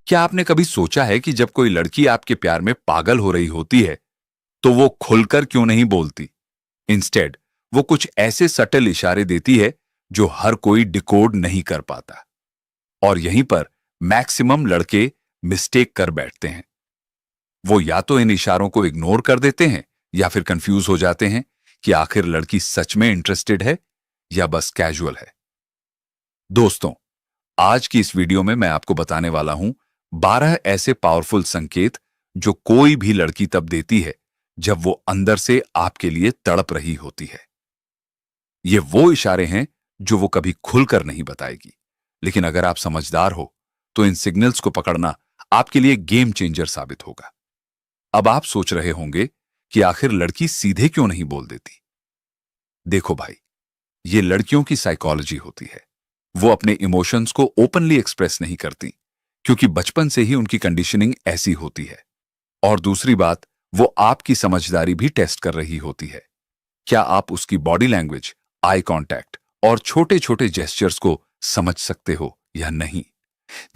क्या आपने कभी सोचा है कि जब कोई लड़की आपके प्यार में पागल हो रही होती है तो वो खुलकर क्यों नहीं बोलती? इंस्टेड वो कुछ ऐसे सटल इशारे देती है जो हर कोई डिकोड नहीं कर पाता। और यहीं पर मैक्सिमम लड़के मिस्टेक कर बैठते हैं। वो या तो इन इशारों को इग्नोर कर देते हैं या फिर कंफ्यूज हो जाते हैं कि आखिर लड़की सच में इंटरेस्टेड है या बस कैजुअल है। दोस्तों, आज की इस वीडियो में मैं आपको बताने वाला हूं 12 ऐसे पावरफुल संकेत जो कोई भी लड़की तब देती है जब वो अंदर से आपके लिए तड़प रही होती है। ये वो इशारे हैं जो वो कभी खुलकर नहीं बताएगी, लेकिन अगर आप समझदार हो तो इन सिग्नल्स को पकड़ना आपके लिए गेम चेंजर साबित होगा। अब आप सोच रहे होंगे कि आखिर लड़की सीधे क्यों नहीं बोल देती। देखो भाई, ये लड़कियों की साइकोलॉजी होती है। वो अपने इमोशंस को ओपनली एक्सप्रेस नहीं करती क्योंकि बचपन से ही उनकी कंडीशनिंग ऐसी होती है। और दूसरी बात, वो आपकी समझदारी भी टेस्ट कर रही होती है। क्या आप उसकी बॉडी लैंग्वेज, आई कांटेक्ट और छोटे छोटे जेस्चर्स को समझ सकते हो या नहीं?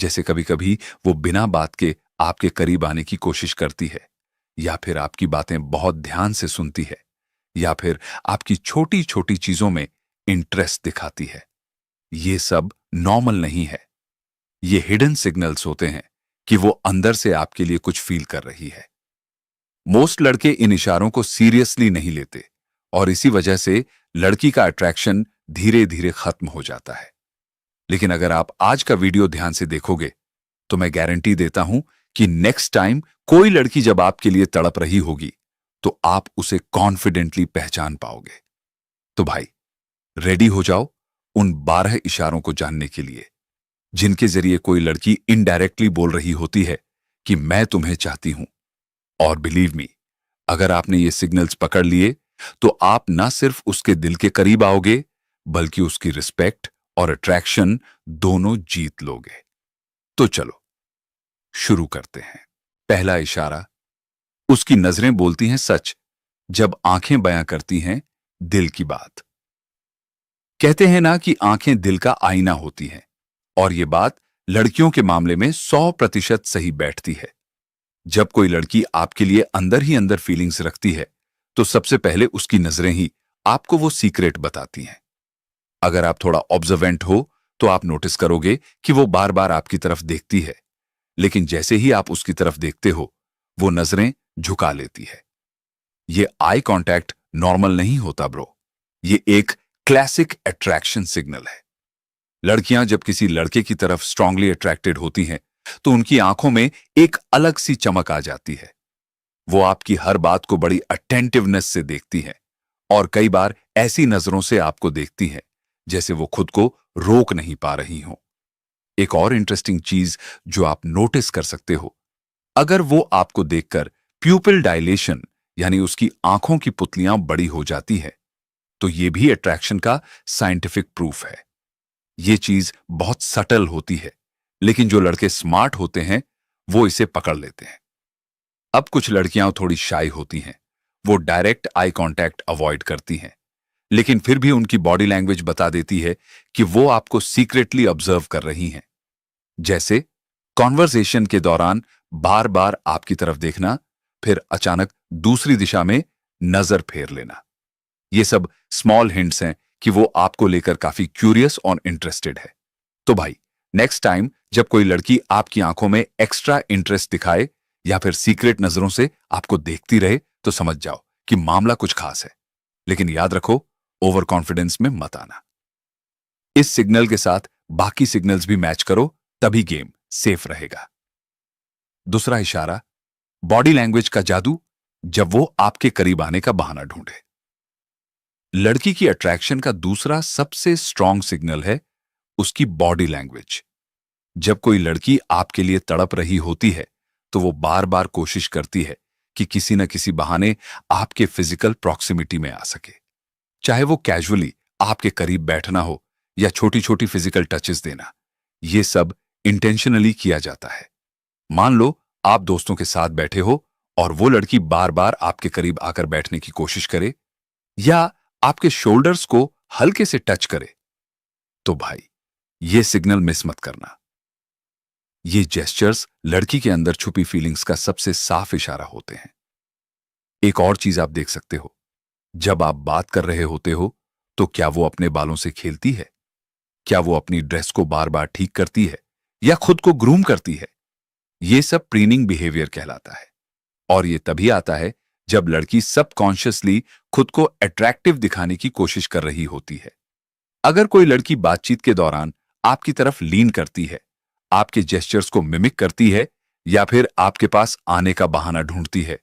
जैसे कभी कभी वो बिना बात के आपके करीब आने की कोशिश करती है, या फिर आपकी बातें बहुत ध्यान से सुनती है, या फिर आपकी छोटी छोटी चीजों में इंटरेस्ट दिखाती है। ये सब नॉर्मल नहीं है। ये हिडन सिग्नल्स होते हैं कि वो अंदर से आपके लिए कुछ फील कर रही है। मोस्ट लड़के इन इशारों को सीरियसली नहीं लेते और इसी वजह से लड़की का अट्रैक्शन धीरे धीरे खत्म हो जाता है। लेकिन अगर आप आज का वीडियो ध्यान से देखोगे तो मैं गारंटी देता हूं कि नेक्स्ट टाइम कोई लड़की जब आपके लिए तड़प रही होगी तो आप उसे कॉन्फिडेंटली पहचान पाओगे। तो भाई, रेडी हो जाओ उन 12 इशारों को जानने के लिए जिनके जरिए कोई लड़की इनडायरेक्टली बोल रही होती है कि मैं तुम्हें चाहती हूं। और बिलीव मी, अगर आपने ये सिग्नल्स पकड़ लिए तो आप ना सिर्फ उसके दिल के करीब आओगे बल्कि उसकी रिस्पेक्ट और अट्रैक्शन दोनों जीत लोगे। तो चलो शुरू करते हैं। पहला इशारा, उसकी नजरें बोलती हैं सच जब आंखें बयां करती हैं दिल की बात। कहते हैं ना कि आंखें दिल का आईना होती हैं, और ये बात लड़कियों के मामले में 100% सही बैठती है। जब कोई लड़की आपके लिए अंदर ही अंदर फीलिंग्स रखती है तो सबसे पहले उसकी नजरें ही आपको वो सीक्रेट बताती हैं। अगर आप थोड़ा ऑब्जर्वेंट हो तो आप नोटिस करोगे कि वो बार बार आपकी तरफ देखती है, लेकिन जैसे ही आप उसकी तरफ देखते हो वो नजरें झुका लेती है। ये आई कांटेक्ट नॉर्मल नहीं होता ब्रो। ये एक क्लासिक अट्रैक्शन सिग्नल है। लड़कियां जब किसी लड़के की तरफ स्ट्रांगली अट्रैक्टेड होती हैं तो उनकी आंखों में एक अलग सी चमक आ जाती है। वो आपकी हर बात को बड़ी अटेंटिवनेस से देखती हैं और कई बार ऐसी नजरों से आपको देखती हैं जैसे वो खुद को रोक नहीं पा रही हो। एक और इंटरेस्टिंग चीज जो आप नोटिस कर सकते हो, अगर वो आपको देखकर प्यूपिल डायलेशन यानी उसकी आंखों की पुतलियां बड़ी हो जाती है तो ये भी अट्रैक्शन का साइंटिफिक प्रूफ है। ये चीज बहुत सटल होती है, लेकिन जो लड़के स्मार्ट होते हैं वो इसे पकड़ लेते हैं। अब कुछ लड़कियां थोड़ी शाई होती हैं, वो डायरेक्ट आई कांटेक्ट अवॉइड करती हैं, लेकिन फिर भी उनकी बॉडी लैंग्वेज बता देती है कि वो आपको सीक्रेटली ऑब्जर्व कर रही हैं। जैसे कॉन्वर्सेशन के दौरान बार बार आपकी तरफ देखना, फिर अचानक दूसरी दिशा में नजर फेर लेना। ये सब स्मॉल हिंट्स हैं कि वो आपको लेकर काफी क्यूरियस और इंटरेस्टेड है। तो भाई, नेक्स्ट टाइम जब कोई लड़की आपकी आंखों में एक्स्ट्रा इंटरेस्ट दिखाए या फिर सीक्रेट नजरों से आपको देखती रहे तो समझ जाओ कि मामला कुछ खास है। लेकिन याद रखो, ओवर कॉन्फिडेंस में मत आना। इस सिग्नल के साथ बाकी सिग्नल्स भी मैच करो, तभी गेम सेफ रहेगा। दूसरा इशारा, बॉडी लैंग्वेज का जादू जब वो आपके करीब आने का बहाना ढूंढे। लड़की की अट्रैक्शन का दूसरा सबसे स्ट्रॉन्ग सिग्नल है उसकी बॉडी लैंग्वेज। जब कोई लड़की आपके लिए तड़प रही होती है तो वो बार बार कोशिश करती है कि किसी न किसी बहाने आपके फिजिकल प्रॉक्सिमिटी में आ सके, चाहे वो कैजुअली आपके करीब बैठना हो या छोटी छोटी फिजिकल टचेस देना। ये सब इंटेंशनली किया जाता है। मान लो आप दोस्तों के साथ बैठे हो और वो लड़की बार बार आपके करीब आकर बैठने की कोशिश करे या आपके शोल्डर्स को हल्के से टच करे, तो भाई ये सिग्नल मिस मत करना। ये जेस्चर्स लड़की के अंदर छुपी फीलिंग्स का सबसे साफ इशारा होते हैं। एक और चीज आप देख सकते हो, जब आप बात कर रहे होते हो तो क्या वो अपने बालों से खेलती है, क्या वो अपनी ड्रेस को बार बार ठीक करती है या खुद को ग्रूम करती है। ये सब प्रीनिंग बिहेवियर कहलाता है। और ये तभी आता है जब लड़की सबकॉन्शियसली खुद को अट्रैक्टिव दिखाने की कोशिश कर रही होती है। अगर कोई लड़की बातचीत के दौरान आपकी तरफ लीन करती है, आपके जेस्चर्स को मिमिक करती है या फिर आपके पास आने का बहाना ढूंढती है,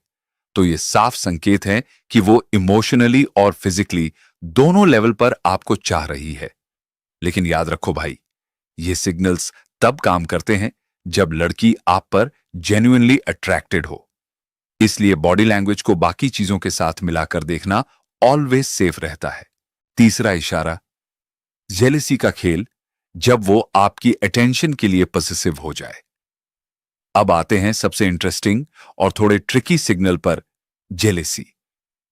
तो ये साफ संकेत है कि वो इमोशनली और फिजिकली दोनों लेवल पर आपको चाह रही है। लेकिन याद रखो भाई, ये सिग्नल्स तब काम करते हैं जब लड़की आप पर जेन्युइनली अट्रैक्टेड हो। इसलिए बॉडी लैंग्वेज को बाकी चीजों के साथ मिलाकर देखना ऑलवेज सेफ रहता है। तीसरा इशारा, जेलसी का खेल, जब वो आपकी अटेंशन के लिए पॉसेसिव हो जाए। अब आते हैं सबसे इंटरेस्टिंग और थोड़े ट्रिकी सिग्नल पर, जेलेसी।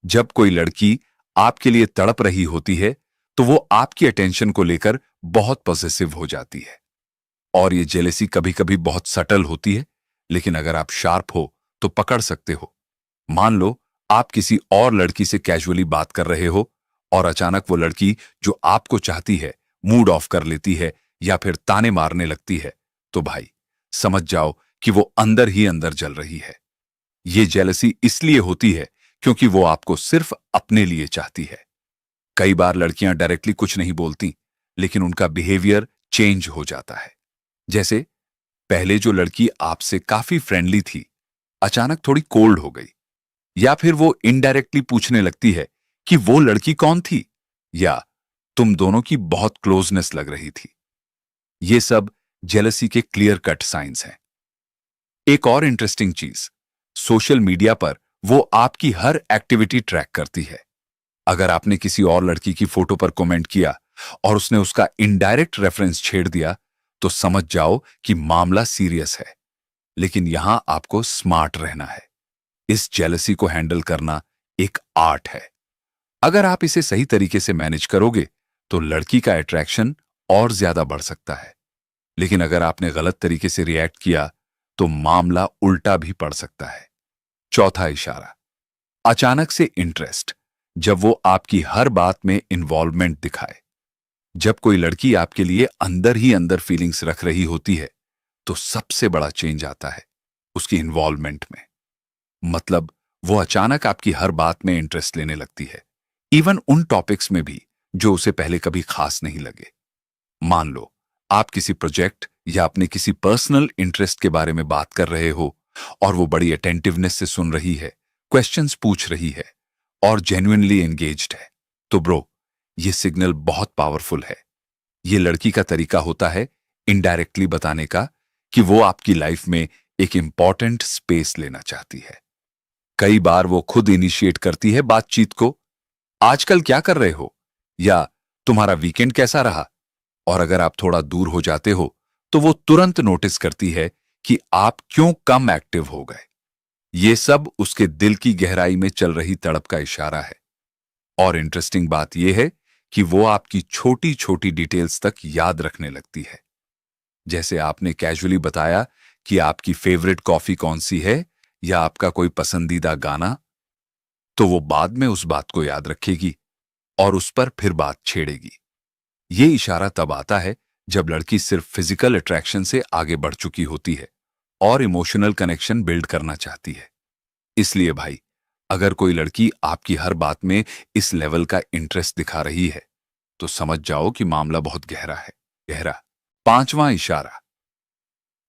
जब कोई लड़की आपके लिए तड़प रही होती है तो वो आपकी अटेंशन को लेकर बहुत पॉसेसिव हो जाती है। और ये जेलेसी कभी कभी बहुत सटल होती है, लेकिन अगर आप शार्प हो तो पकड़ सकते हो। मान लो आप किसी और लड़की से कैजुअली बात कर रहे हो और अचानक वो लड़की जो आपको चाहती है मूड ऑफ कर लेती है या फिर ताने मारने लगती है, तो भाई समझ जाओ कि वो अंदर ही अंदर जल रही है। ये जेलसी इसलिए होती है क्योंकि वो आपको सिर्फ अपने लिए चाहती है। कई बार लड़कियां डायरेक्टली कुछ नहीं बोलती, लेकिन उनका बिहेवियर चेंज हो जाता है। जैसे पहले जो लड़की आपसे काफी फ्रेंडली थी, अचानक थोड़ी कोल्ड हो गई, या फिर वो इनडायरेक्टली पूछने लगती है कि वो लड़की कौन थी, या तुम दोनों की बहुत क्लोजनेस लग रही थी। ये सब जेलसी के क्लियर कट साइंस हैं। एक और इंटरेस्टिंग चीज, सोशल मीडिया पर वो आपकी हर एक्टिविटी ट्रैक करती है। अगर आपने किसी और लड़की की फोटो पर कमेंट किया और उसने उसका इनडायरेक्ट रेफरेंस छेड़ दिया, तो समझ जाओ कि मामला सीरियस है। लेकिन यहां आपको स्मार्ट रहना है। इस जेलसी को हैंडल करना एक आर्ट है। अगर आप इसे सही तरीके से मैनेज करोगे तो लड़की का अट्रैक्शन और ज्यादा बढ़ सकता है। लेकिन अगर आपने गलत तरीके से रिएक्ट किया तो मामला उल्टा भी पड़ सकता है। चौथा इशारा, अचानक से इंटरेस्ट, जब वो आपकी हर बात में इन्वॉल्वमेंट दिखाए। जब कोई लड़की आपके लिए अंदर ही अंदर फीलिंग्स रख रही होती है तो सबसे बड़ा चेंज आता है उसकी इन्वॉल्वमेंट में। मतलब वो अचानक आपकी हर बात में इंटरेस्ट लेने लगती है, इवन उन टॉपिक्स में भी जो उसे पहले कभी खास नहीं लगे। मान लो आप किसी प्रोजेक्ट या अपने किसी पर्सनल इंटरेस्ट के बारे में बात कर रहे हो और वो बड़ी अटेंटिवनेस से सुन रही है, क्वेश्चंस पूछ रही है और जेन्युइनली एंगेज्ड है, तो ब्रो ये सिग्नल बहुत पावरफुल है। ये लड़की का तरीका होता है इनडायरेक्टली बताने का कि वो आपकी लाइफ में एक इंपॉर्टेंट स्पेस लेना चाहती है। कई बार वो खुद इनिशिएट करती है बातचीत को, आजकल क्या कर रहे हो, या तुम्हारा वीकेंड कैसा रहा। और अगर आप थोड़ा दूर हो जाते हो तो वो तुरंत नोटिस करती है कि आप क्यों कम एक्टिव हो गए। ये सब उसके दिल की गहराई में चल रही तड़प का इशारा है। और इंटरेस्टिंग बात यह है कि वो आपकी छोटी छोटी डिटेल्स तक याद रखने लगती है। जैसे आपने कैजुअली बताया कि आपकी फेवरेट कॉफी कौन सी है या आपका कोई पसंदीदा गाना, तो वो बाद में उस बात को याद रखेगी और उस पर फिर बात छेड़ेगी। ये इशारा तब आता है जब लड़की सिर्फ फिजिकल अट्रैक्शन से आगे बढ़ चुकी होती है और इमोशनल कनेक्शन बिल्ड करना चाहती है। इसलिए भाई, अगर कोई लड़की आपकी हर बात में इस लेवल का इंटरेस्ट दिखा रही है तो समझ जाओ कि मामला बहुत गहरा है। गहरा। पांचवां इशारा,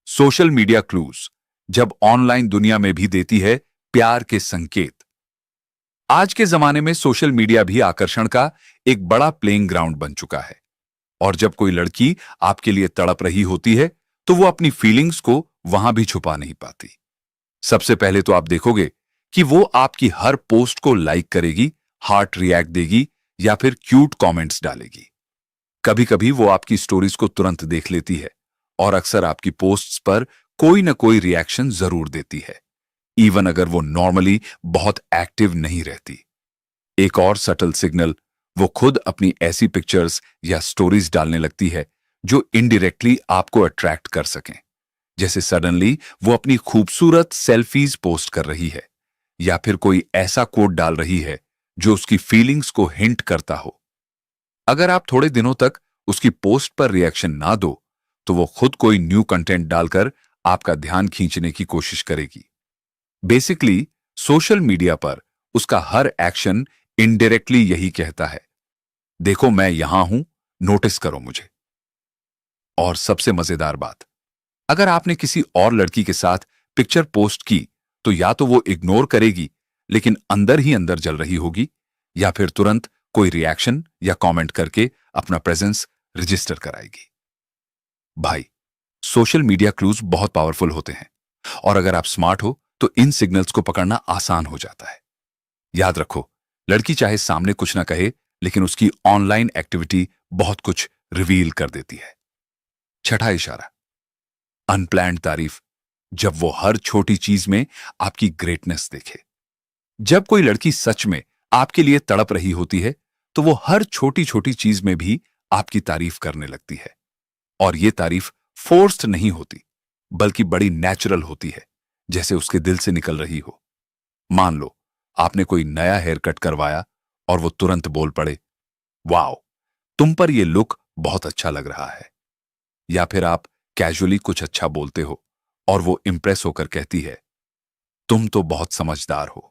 सोशल मीडिया क्लूज, जब ऑनलाइन दुनिया में भी देती है प्यार के संकेत। आज के जमाने में सोशल मीडिया भी आकर्षण का एक बड़ा प्लेइंग ग्राउंड बन चुका है। और जब कोई लड़की आपके लिए तड़प रही होती है तो वो अपनी फीलिंग्स को वहां भी छुपा नहीं पाती। सबसे पहले तो आप देखोगे कि वो आपकी हर पोस्ट को लाइक करेगी, हार्ट रिएक्ट देगी या फिर क्यूट कमेंट्स डालेगी। कभी कभी वो आपकी स्टोरीज को तुरंत देख लेती है और अक्सर आपकी पोस्ट्स पर कोई ना कोई रिएक्शन जरूर देती है, इवन अगर वो नॉर्मली बहुत एक्टिव नहीं रहती। एक और सटल सिग्नल, वो खुद अपनी ऐसी पिक्चर्स या स्टोरीज डालने लगती है जो इनडायरेक्टली आपको अट्रैक्ट कर सकें। जैसे सडनली वो अपनी खूबसूरत सेल्फीज पोस्ट कर रही है या फिर कोई ऐसा कोट डाल रही है जो उसकी फीलिंग्स को हिंट करता हो। अगर आप थोड़े दिनों तक उसकी पोस्ट पर रिएक्शन ना दो तो वो खुद कोई न्यू कंटेंट डालकर आपका ध्यान खींचने की कोशिश करेगी। बेसिकली सोशल मीडिया पर उसका हर एक्शन इनडायरेक्टली यही कहता है, देखो मैं यहां हूं, नोटिस करो मुझे। और सबसे मजेदार बात, अगर आपने किसी और लड़की के साथ पिक्चर पोस्ट की तो या तो वो इग्नोर करेगी लेकिन अंदर ही अंदर जल रही होगी, या फिर तुरंत कोई रिएक्शन या कमेंट करके अपना प्रेजेंस रजिस्टर कराएगी। भाई, सोशल मीडिया क्लूज बहुत पावरफुल होते हैं और अगर आप स्मार्ट हो तो इन सिग्नल्स को पकड़ना आसान हो जाता है। याद रखो, लड़की चाहे सामने कुछ ना कहे लेकिन उसकी ऑनलाइन एक्टिविटी बहुत कुछ रिवील कर देती है। छठा इशारा, अनप्लान्ड तारीफ। जब वो हर छोटी चीज में आपकी ग्रेटनेस देखे। जब कोई लड़की सच में आपके लिए तड़प रही होती है तो वो हर छोटी छोटी चीज में भी आपकी तारीफ करने लगती है। और ये तारीफ फोर्स्ड नहीं होती बल्कि बड़ी नेचुरल होती है, जैसे उसके दिल से निकल रही हो। मान लो आपने कोई नया हेयर कट करवाया और वो तुरंत बोल पड़े, वाओ, तुम पर ये लुक बहुत अच्छा लग रहा है। या फिर आप कैजुअली कुछ अच्छा बोलते हो और वो इंप्रेस होकर कहती है, तुम तो बहुत समझदार हो।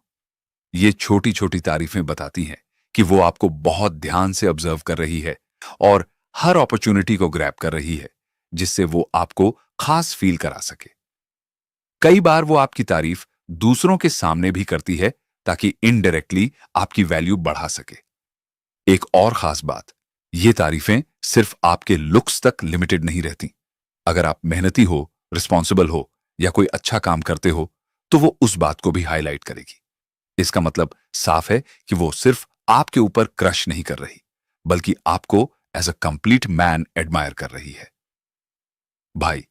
ये छोटी छोटी तारीफें बताती हैं कि वो आपको बहुत ध्यान से ऑब्जर्व कर रही है और हर अपॉर्चुनिटी को ग्रैब कर रही है जिससे वो आपको खास फील करा सके। कई बार वो आपकी तारीफ दूसरों के सामने भी करती है ताकि इनडायरेक्टली आपकी वैल्यू बढ़ा सके। एक और खास बात, ये तारीफें सिर्फ आपके लुक्स तक लिमिटेड नहीं रहती। अगर आप मेहनती हो, रिस्पॉन्सिबल हो या कोई अच्छा काम करते हो तो वो उस बात को भी हाईलाइट करेगी। इसका मतलब साफ है कि वो सिर्फ आपके ऊपर क्रश नहीं कर रही बल्कि आपको as a complete man admire कर रही है। भाई,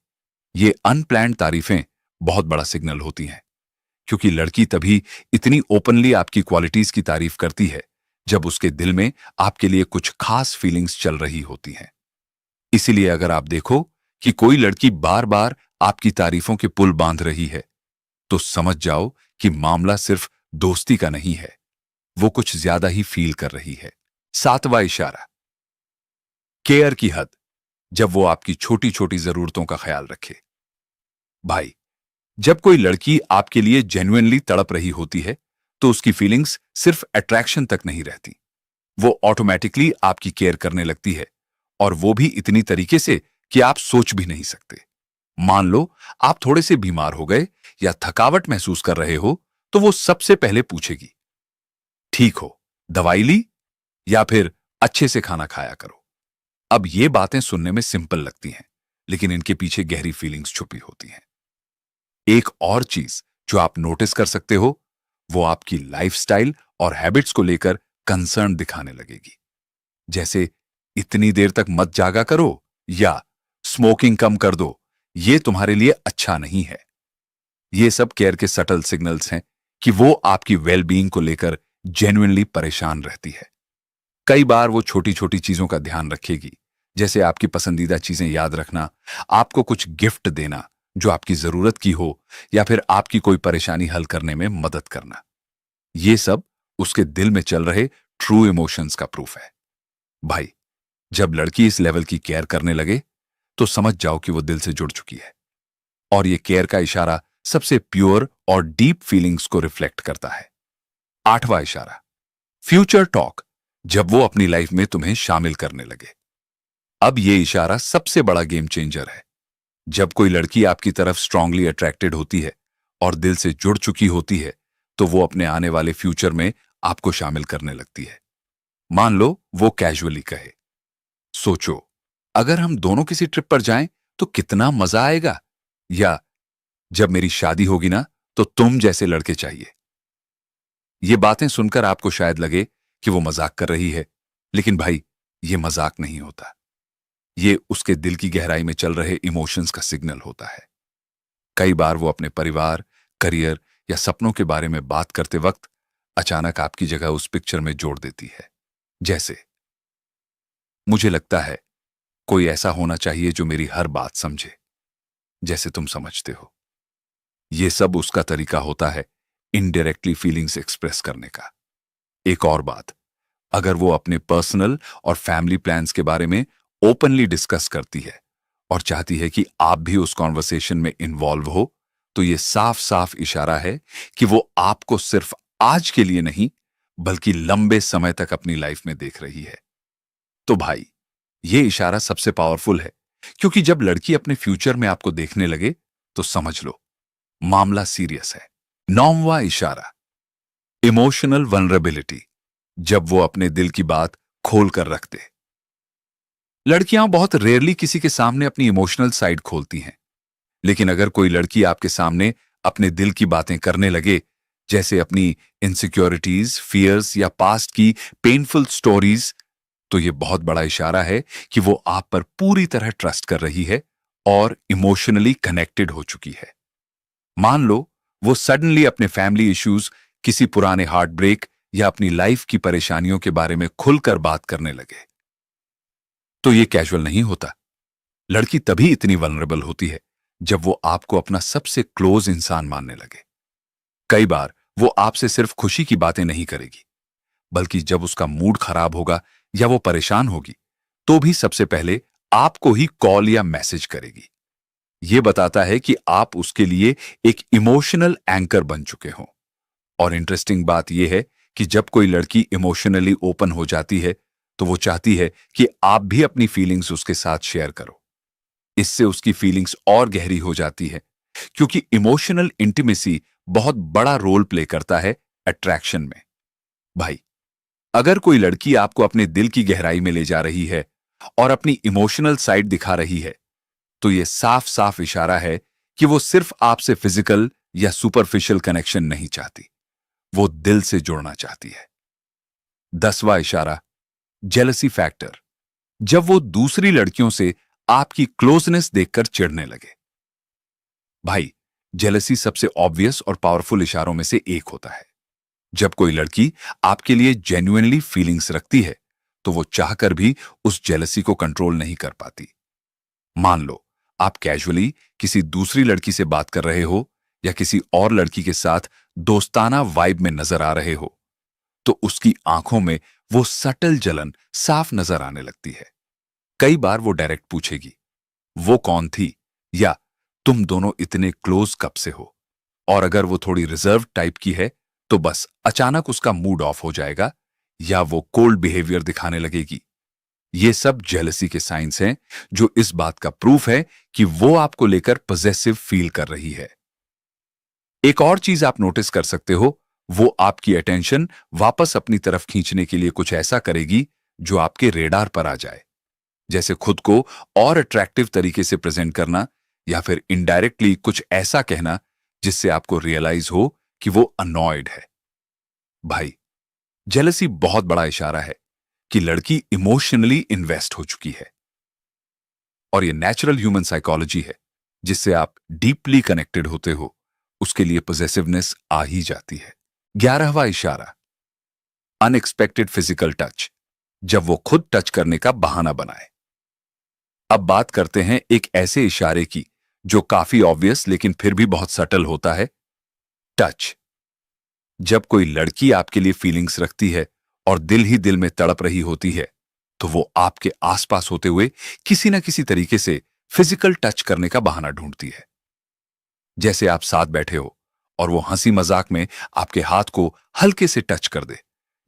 ये अनप्लान्ड तारीफें बहुत बड़ा सिग्नल होती हैं, क्योंकि लड़की तभी इतनी ओपनली आपकी क्वालिटीज की तारीफ करती है जब उसके दिल में आपके लिए कुछ खास फीलिंग्स चल रही होती हैं। इसीलिए अगर आप देखो कि कोई लड़की बार बार आपकी तारीफों के पुल बांध रही है तो समझ जाओ कि मामला सिर्फ दोस्ती का नहीं है, वो कुछ ज्यादा ही फील कर रही है। सातवां इशारा, केयर की हद। जब वो आपकी छोटी छोटी जरूरतों का ख्याल रखे। भाई, जब कोई लड़की आपके लिए जेन्युइनली तड़प रही होती है तो उसकी फीलिंग्स सिर्फ अट्रैक्शन तक नहीं रहती, वो ऑटोमेटिकली आपकी केयर करने लगती है, और वो भी इतनी तरीके से कि आप सोच भी नहीं सकते। मान लो आप थोड़े से बीमार हो गए या थकावट महसूस कर रहे हो तो वो सबसे पहले पूछेगी, ठीक हो, दवाई ली, या फिर अच्छे से खाना खाया करो। अब ये बातें सुनने में सिंपल लगती हैं लेकिन इनके पीछे गहरी फीलिंग्स छुपी होती हैं। एक और चीज जो आप नोटिस कर सकते हो, वो आपकी लाइफस्टाइल और हैबिट्स को लेकर कंसर्न दिखाने लगेगी। जैसे, इतनी देर तक मत जागा करो, या स्मोकिंग कम कर दो, ये तुम्हारे लिए अच्छा नहीं है। ये सब केयर के सटल सिग्नल्स हैं कि वो आपकी वेलबींग को लेकर जेन्युइनली परेशान रहती है। कई बार वो छोटी छोटी चीजों का ध्यान रखेगी, जैसे आपकी पसंदीदा चीजें याद रखना, आपको कुछ गिफ्ट देना जो आपकी जरूरत की हो, या फिर आपकी कोई परेशानी हल करने में मदद करना। ये सब उसके दिल में चल रहे ट्रू इमोशंस का प्रूफ है। भाई, जब लड़की इस लेवल की केयर करने लगे तो समझ जाओ कि वो दिल से जुड़ चुकी है, और ये केयर का इशारा सबसे प्योर और डीप फीलिंग्स को रिफ्लेक्ट करता है। आठवां इशारा, फ्यूचर टॉक। जब वो अपनी लाइफ में तुम्हें शामिल करने लगे। अब ये इशारा सबसे बड़ा गेम चेंजर है। जब कोई लड़की आपकी तरफ स्ट्रांगली अट्रैक्टेड होती है और दिल से जुड़ चुकी होती है तो वो अपने आने वाले फ्यूचर में आपको शामिल करने लगती है। मान लो वो कैजुअली कहे, सोचो अगर हम दोनों किसी ट्रिप पर जाएं तो कितना मजा आएगा, या जब मेरी शादी होगी ना तो तुम जैसे लड़के चाहिए। ये बातें सुनकर आपको शायद लगे कि वो मजाक कर रही है, लेकिन भाई, ये मजाक नहीं होता। ये उसके दिल की गहराई में चल रहे इमोशंस का सिग्नल होता है। कई बार वो अपने परिवार, करियर या सपनों के बारे में बात करते वक्त अचानक आपकी जगह उस पिक्चर में जोड़ देती है। जैसे, मुझे लगता है कोई ऐसा होना चाहिए जो मेरी हर बात समझे, जैसे तुम समझते हो। ये सब उसका तरीका होता है इनडायरेक्टली फीलिंग्स एक्सप्रेस करने का। एक और बात, अगर वो अपने पर्सनल और फैमिली प्लान्स के बारे में ओपनली डिस्कस करती है और चाहती है कि आप भी उस कॉन्वर्सेशन में इन्वॉल्व हो, तो ये साफ साफ इशारा है कि वो आपको सिर्फ आज के लिए नहीं, बल्कि लंबे समय तक अपनी लाइफ में देख रही है। तो भाई, ये इशारा सबसे पावरफुल है, क्योंकि जब लड़की अपने फ्यूचर में आपको देखने लगे, तो समझ लो मामला सीरियस है। नौवां इशारा, इमोशनल वनरेबिलिटी। जब वो अपने दिल की बात खोल कर रखते। लड़कियां बहुत रेयरली किसी के सामने अपनी इमोशनल साइड खोलती हैं, लेकिन अगर कोई लड़की आपके सामने अपने दिल की बातें करने लगे, जैसे अपनी इनसिक्योरिटीज, फियर्स या पास्ट की पेनफुल स्टोरीज, तो ये बहुत बड़ा इशारा है कि वो आप पर पूरी तरह ट्रस्ट कर रही है और इमोशनली कनेक्टेड हो चुकी है। मान लो वो सडनली अपने फैमिली इश्यूज, किसी पुराने हार्ट ब्रेक या अपनी लाइफ की परेशानियों के बारे में खुलकर बात करने लगे, तो ये कैजुअल नहीं होता। लड़की तभी इतनी वल्नरेबल होती है जब वो आपको अपना सबसे क्लोज इंसान मानने लगे। कई बार वो आपसे सिर्फ खुशी की बातें नहीं करेगी, बल्कि जब उसका मूड खराब होगा या वो परेशान होगी, तो भी सबसे पहले आपको ही कॉल या मैसेज करेगी। ये बताता है कि आप उसके लिए एक इमोशनल एंकर बन चुके हो। और इंटरेस्टिंग बात यह है कि जब कोई लड़की इमोशनली ओपन हो जाती है, तो वो चाहती है कि आप भी अपनी फीलिंग्स उसके साथ शेयर करो। इससे उसकी फीलिंग्स और गहरी हो जाती है, क्योंकि इमोशनल इंटीमेसी बहुत बड़ा रोल प्ले करता है अट्रैक्शन में। भाई, अगर कोई लड़की आपको अपने दिल की गहराई में ले जा रही है और अपनी इमोशनल साइड दिखा रही है, तो यह साफ साफ इशारा है कि वो सिर्फ आपसे फिजिकल या सुपरफिशियल कनेक्शन नहीं चाहती, वो दिल से जुड़ना चाहती है। 10वां इशारा, जेलसी फैक्टर। जब वो दूसरी लड़कियों से आपकी क्लोजनेस देखकर चिढ़ने लगे। भाई, जेलसी सबसे ऑब्वियस और पावरफुल इशारों में से एक होता है। जब कोई लड़की आपके लिए जेन्युइनली फीलिंग्स रखती है, तो वो चाहकर भी उस जेलसी को कंट्रोल नहीं कर पाती। मान लो आप कैजुअली किसी दूसरी लड़की से बात कर रहे हो या किसी और लड़की के साथ दोस्ताना वाइब में नजर आ रहे हो, तो उसकी आंखों में वो सटल जलन साफ नजर आने लगती है। कई बार वो डायरेक्ट पूछेगी, वो कौन थी, या तुम दोनों इतने क्लोज कब से हो। और अगर वो थोड़ी रिजर्व टाइप की है, तो बस अचानक उसका मूड ऑफ हो जाएगा या वो कोल्ड बिहेवियर दिखाने लगेगी। ये सब जेलसी के साइंस हैं, जो इस बात का प्रूफ है कि वो आपको लेकर पॉजेसिव फील कर रही है। एक और चीज आप नोटिस कर सकते हो, वो आपकी अटेंशन वापस अपनी तरफ खींचने के लिए कुछ ऐसा करेगी जो आपके रेडार पर आ जाए, जैसे खुद को और अट्रैक्टिव तरीके से प्रेजेंट करना, या फिर इनडायरेक्टली कुछ ऐसा कहना जिससे आपको रियलाइज हो कि वो अनॉयड है। भाई, जेलसी बहुत बड़ा इशारा है कि लड़की इमोशनली इन्वेस्ट हो चुकी है, और ये नेचुरल ह्यूमन साइकोलॉजी है। जिससे आप डीपली कनेक्टेड होते हो, उसके लिए पॉजेसिवनेस आ ही जाती है। 11वां इशारा, अनएक्सपेक्टेड फिजिकल टच। जब वो खुद टच करने का बहाना बनाए। अब बात करते हैं एक ऐसे इशारे की जो काफी ऑब्वियस लेकिन फिर भी बहुत सटल होता है, टच। जब कोई लड़की आपके लिए फीलिंग्स रखती है और दिल ही दिल में तड़प रही होती है, तो वो आपके आसपास होते हुए किसी न किसी तरीके से फिजिकल टच करने का बहाना ढूंढती है। जैसे आप साथ बैठे हो और वो हंसी मजाक में आपके हाथ को हल्के से टच कर दे,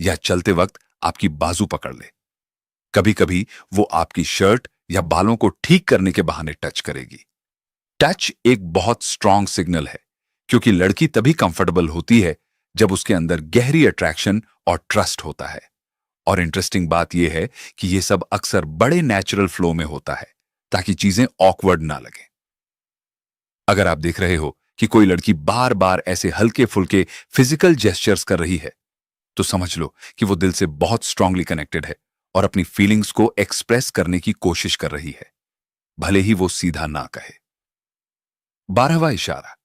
या चलते वक्त आपकी बाजू पकड़ ले। कभी कभी वो आपकी शर्ट या बालों को ठीक करने के बहाने टच करेगी। टच एक बहुत स्ट्रांग सिग्नल है, क्योंकि लड़की तभी कंफर्टेबल होती है जब उसके अंदर गहरी अट्रैक्शन और ट्रस्ट होता है। और इंटरेस्टिंग बात यह है कि यह सब अक्सर बड़े नेचुरल फ्लो में होता है, ताकि चीजें ऑकवर्ड ना लगे। अगर आप देख रहे हो कि कोई लड़की बार बार ऐसे हल्के फुल्के फिजिकल जेस्चर्स कर रही है, तो समझ लो कि वो दिल से बहुत स्ट्रांगली कनेक्टेड है और अपनी फीलिंग्स को एक्सप्रेस करने की कोशिश कर रही है, भले ही वो सीधा ना कहे। 12वां इशारा,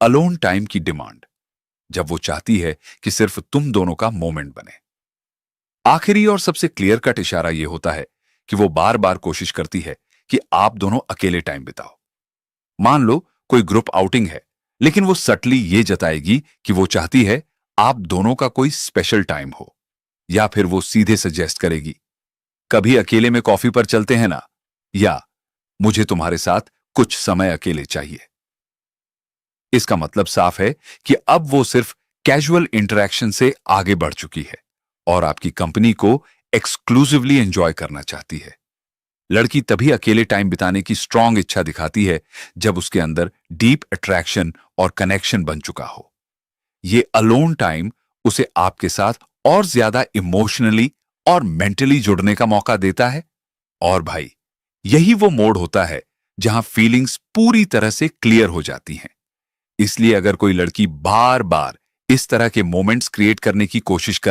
अलोन टाइम की डिमांड। जब वो चाहती है कि सिर्फ तुम दोनों का मोमेंट बने। आखिरी और सबसे क्लियर कट इशारा यह होता है कि वो बार बार कोशिश करती है कि आप दोनों अकेले टाइम बिताओ। मान लो कोई ग्रुप आउटिंग है, लेकिन वो सटली ये जताएगी कि वो चाहती है आप दोनों का कोई स्पेशल टाइम हो, या फिर वो सीधे सजेस्ट करेगी कभी अकेले में कॉफी पर चलते हैं ना, या मुझे तुम्हारे साथ कुछ समय अकेले चाहिए। इसका मतलब साफ है कि अब वो सिर्फ कैजुअल इंटरेक्शन से आगे बढ़ चुकी है और आपकी कंपनी को एक्सक्लूसिवली एंजॉय करना चाहती है। लड़की तभी अकेले टाइम बिताने की स्ट्रांग इच्छा दिखाती है जब उसके अंदर डीप अट्रैक्शन और कनेक्शन बन चुका हो। ये अलोन टाइम उसे आपके साथ और ज्यादा इमोशनली और मेंटली जुड़ने का मौका देता है। और भाई, यही वो मोड होता है जहां फीलिंग्स पूरी तरह से क्लियर हो जाती हैं। इसलिए अगर कोई लड़की बार बार इस तरह के मोमेंट्स क्रिएट करने की कोशिश कर